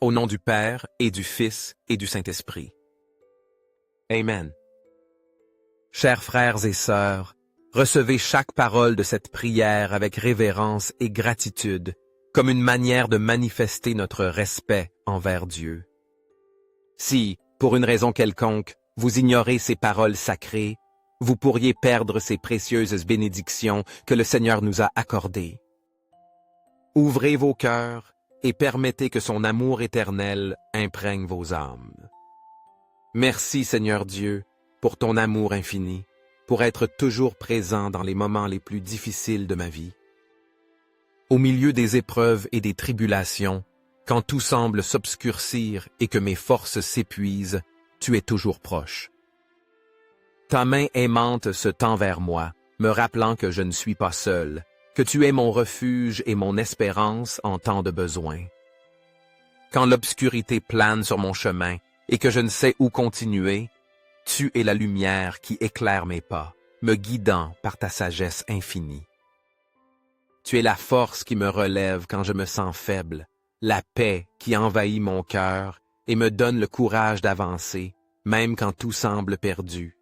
Au nom du Père, et du Fils, et du Saint-Esprit. Amen. Chers frères et sœurs, recevez chaque parole de cette prière avec révérence et gratitude, comme une manière de manifester notre respect envers Dieu. Si, pour une raison quelconque, vous ignorez ces paroles sacrées, vous pourriez perdre ces précieuses bénédictions que le Seigneur nous a accordées. Ouvrez vos cœurs et permettez que son amour éternel imprègne vos âmes. Merci Seigneur Dieu pour ton amour infini, pour être toujours présent dans les moments les plus difficiles de ma vie. Au milieu des épreuves et des tribulations, quand tout semble s'obscurcir et que mes forces s'épuisent, tu es toujours proche. Ta main aimante se tend vers moi, me rappelant que je ne suis pas seul, que tu es mon refuge et mon espérance en temps de besoin. Quand l'obscurité plane sur mon chemin et que je ne sais où continuer, tu es la lumière qui éclaire mes pas, me guidant par ta sagesse infinie. Tu es la force qui me relève quand je me sens faible, la paix qui envahit mon cœur et me donne le courage d'avancer, même quand tout semble perdu.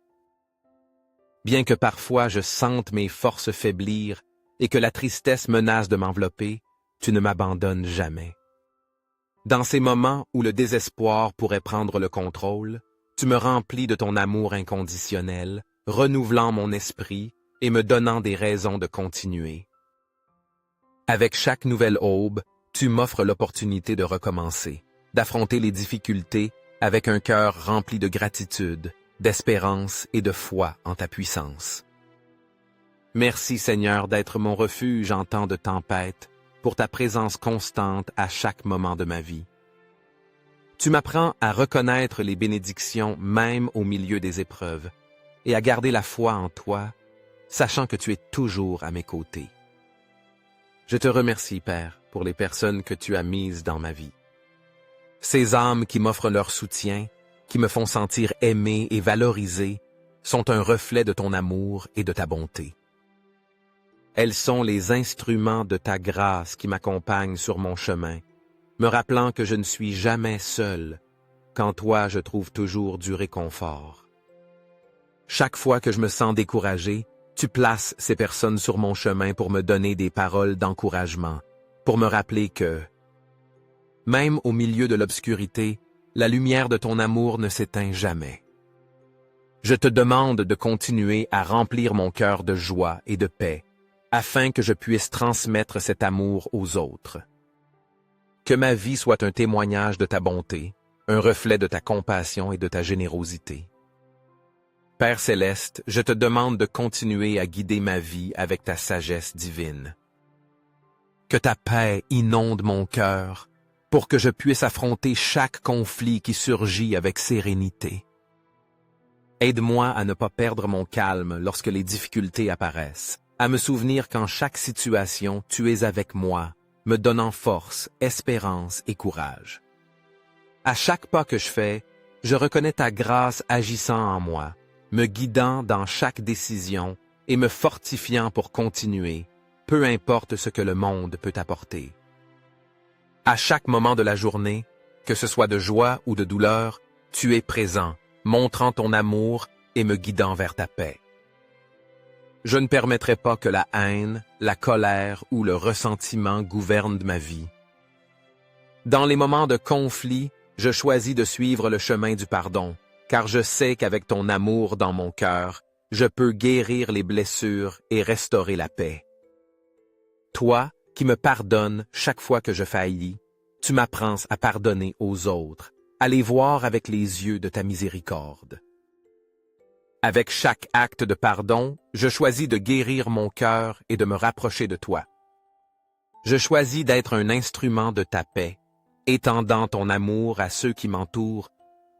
Bien que parfois je sente mes forces faiblir et que la tristesse menace de m'envelopper, tu ne m'abandonnes jamais. Dans ces moments où le désespoir pourrait prendre le contrôle, tu me remplis de ton amour inconditionnel, renouvelant mon esprit et me donnant des raisons de continuer. Avec chaque nouvelle aube, tu m'offres l'opportunité de recommencer, d'affronter les difficultés avec un cœur rempli de gratitude, d'espérance et de foi en ta puissance. Merci Seigneur d'être mon refuge en temps de tempête, pour ta présence constante à chaque moment de ma vie. Tu m'apprends à reconnaître les bénédictions même au milieu des épreuves, et à garder la foi en toi, sachant que tu es toujours à mes côtés. Je te remercie, Père, pour les personnes que tu as mises dans ma vie. Ces âmes qui m'offrent leur soutien, qui me font sentir aimé et valorisé, sont un reflet de ton amour et de ta bonté. Elles sont les instruments de ta grâce qui m'accompagnent sur mon chemin, me rappelant que je ne suis jamais seul, qu'en toi je trouve toujours du réconfort. Chaque fois que je me sens découragé, tu places ces personnes sur mon chemin pour me donner des paroles d'encouragement, pour me rappeler que, même au milieu de l'obscurité, la lumière de ton amour ne s'éteint jamais. Je te demande de continuer à remplir mon cœur de joie et de paix, afin que je puisse transmettre cet amour aux autres. Que ma vie soit un témoignage de ta bonté, un reflet de ta compassion et de ta générosité. Père céleste, je te demande de continuer à guider ma vie avec ta sagesse divine. Que ta paix inonde mon cœur, pour que je puisse affronter chaque conflit qui surgit avec sérénité. Aide-moi à ne pas perdre mon calme lorsque les difficultés apparaissent, à me souvenir qu'en chaque situation, tu es avec moi, me donnant force, espérance et courage. À chaque pas que je fais, je reconnais ta grâce agissant en moi, me guidant dans chaque décision et me fortifiant pour continuer, peu importe ce que le monde peut apporter. À chaque moment de la journée, que ce soit de joie ou de douleur, tu es présent, montrant ton amour et me guidant vers ta paix. Je ne permettrai pas que la haine, la colère ou le ressentiment gouvernent ma vie. Dans les moments de conflit, je choisis de suivre le chemin du pardon, car je sais qu'avec ton amour dans mon cœur, je peux guérir les blessures et restaurer la paix. Toi, qui me pardonnes chaque fois que je faillis, tu m'apprends à pardonner aux autres, à les voir avec les yeux de ta miséricorde. Avec chaque acte de pardon, je choisis de guérir mon cœur et de me rapprocher de toi. Je choisis d'être un instrument de ta paix, étendant ton amour à ceux qui m'entourent,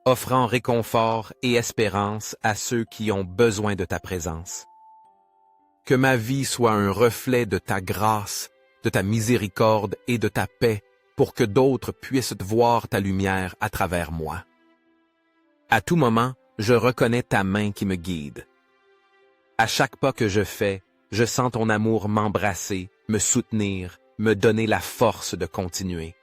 offrant réconfort et espérance à ceux qui ont besoin de ta présence. Que ma vie soit un reflet de ta grâce, de ta miséricorde et de ta paix, pour que d'autres puissent voir ta lumière à travers moi. À tout moment, je reconnais ta main qui me guide. À chaque pas que je fais, je sens ton amour m'embrasser, me soutenir, me donner la force de continuer.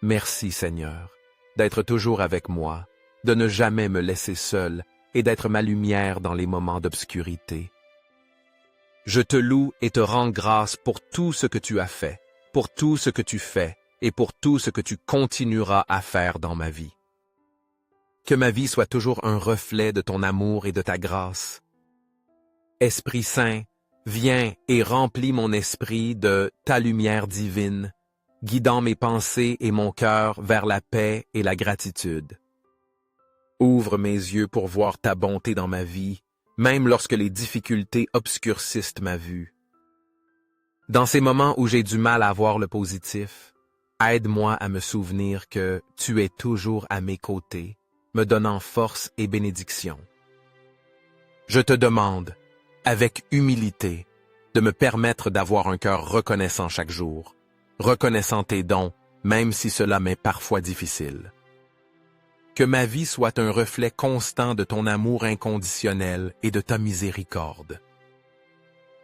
Merci Seigneur, d'être toujours avec moi, de ne jamais me laisser seul et d'être ma lumière dans les moments d'obscurité. Je te loue et te rends grâce pour tout ce que tu as fait, pour tout ce que tu fais et pour tout ce que tu continueras à faire dans ma vie. Que ma vie soit toujours un reflet de ton amour et de ta grâce. Esprit Saint, viens et remplis mon esprit de ta lumière divine, guidant mes pensées et mon cœur vers la paix et la gratitude. Ouvre mes yeux pour voir ta bonté dans ma vie, même lorsque les difficultés obscurcissent ma vue. Dans ces moments où j'ai du mal à voir le positif, aide-moi à me souvenir que tu es toujours à mes côtés, me donnant force et bénédiction. Je te demande, avec humilité, de me permettre d'avoir un cœur reconnaissant chaque jour, reconnaissant tes dons, même si cela m'est parfois difficile. Que ma vie soit un reflet constant de ton amour inconditionnel et de ta miséricorde.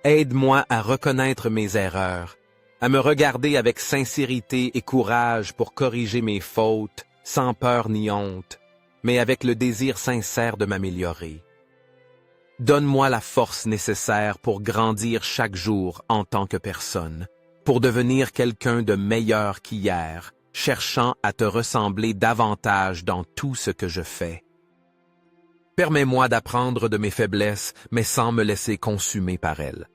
Aide-moi à reconnaître mes erreurs, à me regarder avec sincérité et courage pour corriger mes fautes, sans peur ni honte, mais avec le désir sincère de m'améliorer. Donne-moi la force nécessaire pour grandir chaque jour en tant que personne, pour devenir quelqu'un de meilleur qu'hier, cherchant à te ressembler davantage dans tout ce que je fais. Permets-moi d'apprendre de mes faiblesses, mais sans me laisser consumer par elles.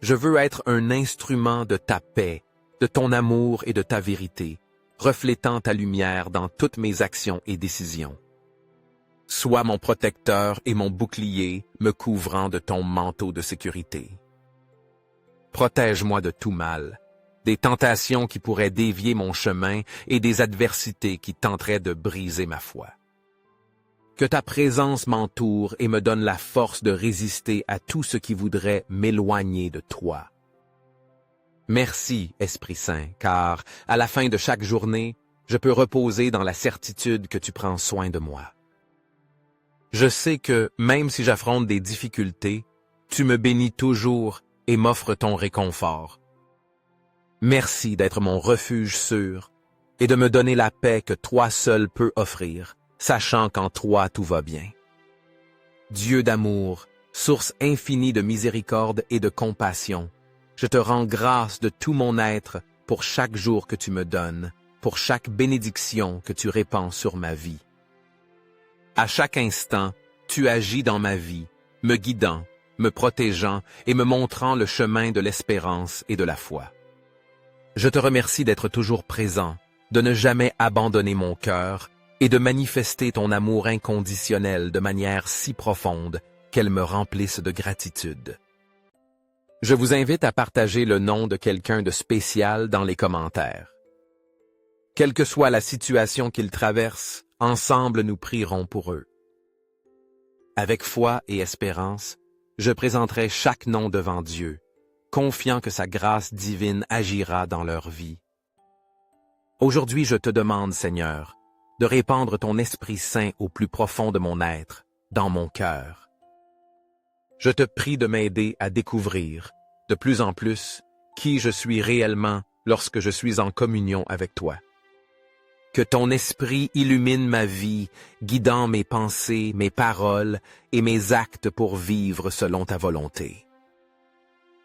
Je veux être un instrument de ta paix, de ton amour et de ta vérité, reflétant ta lumière dans toutes mes actions et décisions. Sois mon protecteur et mon bouclier, me couvrant de ton manteau de sécurité. Protège-moi de tout mal, des tentations qui pourraient dévier mon chemin et des adversités qui tenteraient de briser ma foi. Que ta présence m'entoure et me donne la force de résister à tout ce qui voudrait m'éloigner de toi. Merci, Esprit Saint, car, à la fin de chaque journée, je peux reposer dans la certitude que tu prends soin de moi. Je sais que, même si j'affronte des difficultés, tu me bénis toujours et m'offres ton réconfort. Merci d'être mon refuge sûr et de me donner la paix que toi seul peux offrir, sachant qu'en toi tout va bien. Dieu d'amour, source infinie de miséricorde et de compassion, je te rends grâce de tout mon être pour chaque jour que tu me donnes, pour chaque bénédiction que tu répands sur ma vie. À chaque instant, tu agis dans ma vie, me guidant, me protégeant et me montrant le chemin de l'espérance et de la foi. Je te remercie d'être toujours présent, de ne jamais abandonner mon cœur et de manifester ton amour inconditionnel de manière si profonde qu'elle me remplisse de gratitude. Je vous invite à partager le nom de quelqu'un de spécial dans les commentaires. Quelle que soit la situation qu'ils traversent, ensemble nous prierons pour eux. Avec foi et espérance, je présenterai chaque nom devant Dieu, confiant que sa grâce divine agira dans leur vie. Aujourd'hui, je te demande, Seigneur, de répandre ton Esprit Saint au plus profond de mon être, dans mon cœur. Je te prie de m'aider à découvrir, de plus en plus, qui je suis réellement lorsque je suis en communion avec toi. Que ton esprit illumine ma vie, guidant mes pensées, mes paroles et mes actes pour vivre selon ta volonté.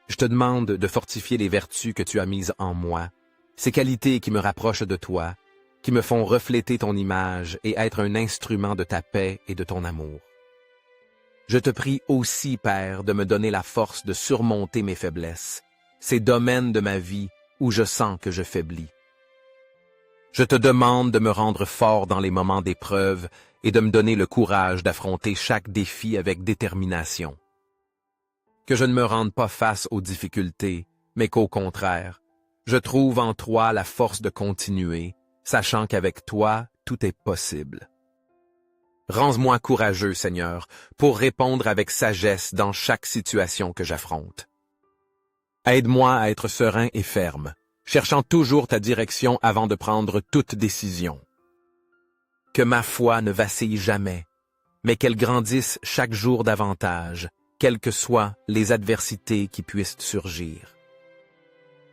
Je te demande de fortifier les vertus que tu as mises en moi, ces qualités qui me rapprochent de toi, qui me font refléter ton image et être un instrument de ta paix et de ton amour. Je te prie aussi, Père, de me donner la force de surmonter mes faiblesses, ces domaines de ma vie où je sens que je faiblis. Je te demande de me rendre fort dans les moments d'épreuve et de me donner le courage d'affronter chaque défi avec détermination. Que je ne me rende pas face aux difficultés, mais qu'au contraire, je trouve en toi la force de continuer, sachant qu'avec toi, tout est possible. Rends-moi courageux, Seigneur, pour répondre avec sagesse dans chaque situation que j'affronte. Aide-moi à être serein et ferme, cherchant toujours ta direction avant de prendre toute décision. Que ma foi ne vacille jamais, mais qu'elle grandisse chaque jour davantage, quelles que soient les adversités qui puissent surgir.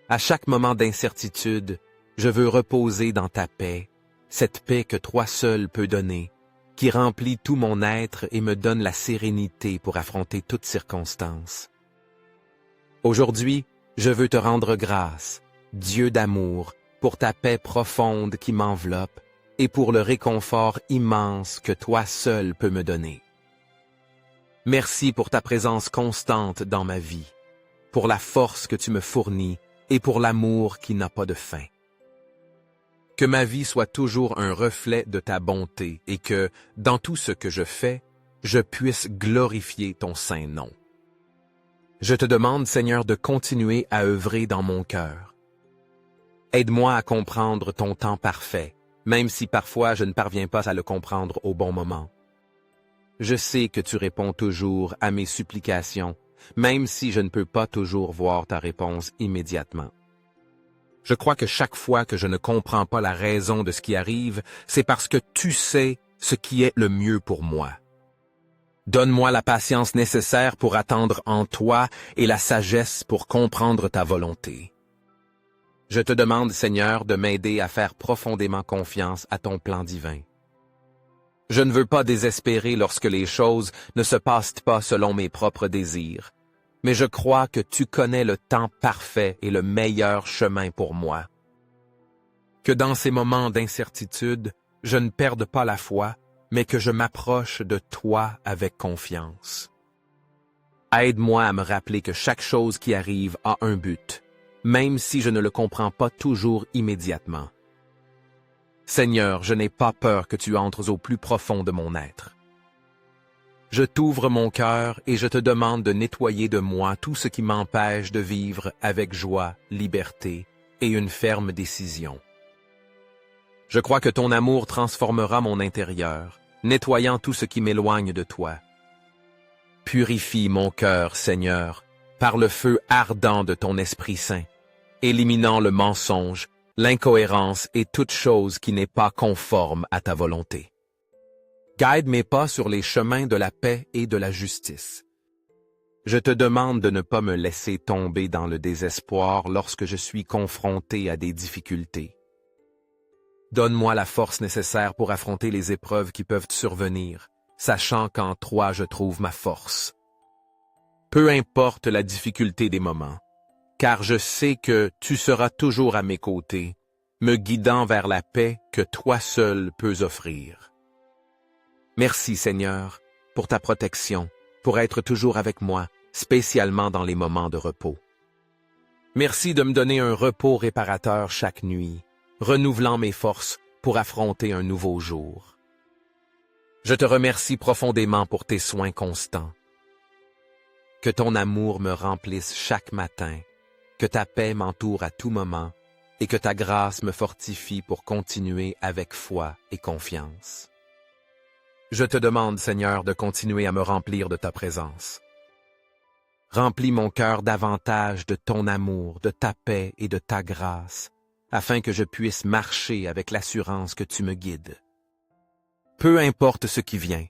À chaque moment d'incertitude, je veux reposer dans ta paix, cette paix que toi seul peux donner, qui remplit tout mon être et me donne la sérénité pour affronter toutes circonstances. Aujourd'hui, je veux te rendre grâce, Dieu d'amour, pour ta paix profonde qui m'enveloppe et pour le réconfort immense que toi seul peux me donner. Merci pour ta présence constante dans ma vie, pour la force que tu me fournis et pour l'amour qui n'a pas de fin. Que ma vie soit toujours un reflet de ta bonté et que, dans tout ce que je fais, je puisse glorifier ton saint nom. Je te demande, Seigneur, de continuer à œuvrer dans mon cœur. Aide-moi à comprendre ton temps parfait, même si parfois je ne parviens pas à le comprendre au bon moment. Je sais que tu réponds toujours à mes supplications, même si je ne peux pas toujours voir ta réponse immédiatement. Je crois que chaque fois que je ne comprends pas la raison de ce qui arrive, c'est parce que tu sais ce qui est le mieux pour moi. Donne-moi la patience nécessaire pour attendre en toi et la sagesse pour comprendre ta volonté. Je te demande, Seigneur, de m'aider à faire profondément confiance à ton plan divin. Je ne veux pas désespérer lorsque les choses ne se passent pas selon mes propres désirs, mais je crois que tu connais le temps parfait et le meilleur chemin pour moi. Que dans ces moments d'incertitude, je ne perde pas la foi, mais que je m'approche de toi avec confiance. Aide-moi à me rappeler que chaque chose qui arrive a un but, même si je ne le comprends pas toujours immédiatement. Seigneur, je n'ai pas peur que tu entres au plus profond de mon être. Je t'ouvre mon cœur et je te demande de nettoyer de moi tout ce qui m'empêche de vivre avec joie, liberté et une ferme décision. Je crois que ton amour transformera mon intérieur, nettoyant tout ce qui m'éloigne de toi. Purifie mon cœur, Seigneur, par le feu ardent de ton Esprit Saint, éliminant le mensonge, l'incohérence et toute chose qui n'est pas conforme à ta volonté. Guide mes pas sur les chemins de la paix et de la justice. Je te demande de ne pas me laisser tomber dans le désespoir lorsque je suis confronté à des difficultés. Donne-moi la force nécessaire pour affronter les épreuves qui peuvent survenir, sachant qu'en toi je trouve ma force. Peu importe la difficulté des moments, car je sais que tu seras toujours à mes côtés, me guidant vers la paix que toi seul peux offrir. Merci Seigneur, pour ta protection, pour être toujours avec moi, spécialement dans les moments de repos. Merci de me donner un repos réparateur chaque nuit, renouvelant mes forces pour affronter un nouveau jour. Je te remercie profondément pour tes soins constants. Que ton amour me remplisse chaque matin, que ta paix m'entoure à tout moment et que ta grâce me fortifie pour continuer avec foi et confiance. Je te demande, Seigneur, de continuer à me remplir de ta présence. Remplis mon cœur davantage de ton amour, de ta paix et de ta grâce, afin que je puisse marcher avec l'assurance que tu me guides. Peu importe ce qui vient,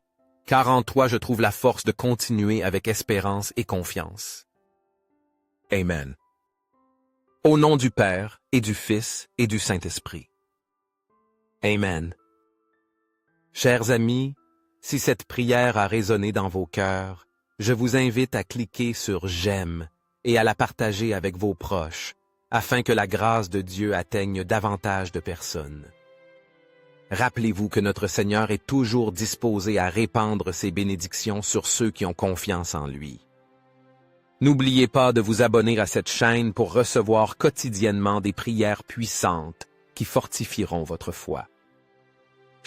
car en toi je trouve la force de continuer avec espérance et confiance. Amen. Au nom du Père, et du Fils, et du Saint-Esprit. Amen. Chers amis, si cette prière a résonné dans vos cœurs, je vous invite à cliquer sur « J'aime » et à la partager avec vos proches, afin que la grâce de Dieu atteigne davantage de personnes. Rappelez-vous que notre Seigneur est toujours disposé à répandre ses bénédictions sur ceux qui ont confiance en lui. N'oubliez pas de vous abonner à cette chaîne pour recevoir quotidiennement des prières puissantes qui fortifieront votre foi.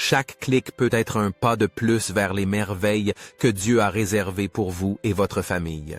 Chaque clic peut être un pas de plus vers les merveilles que Dieu a réservées pour vous et votre famille.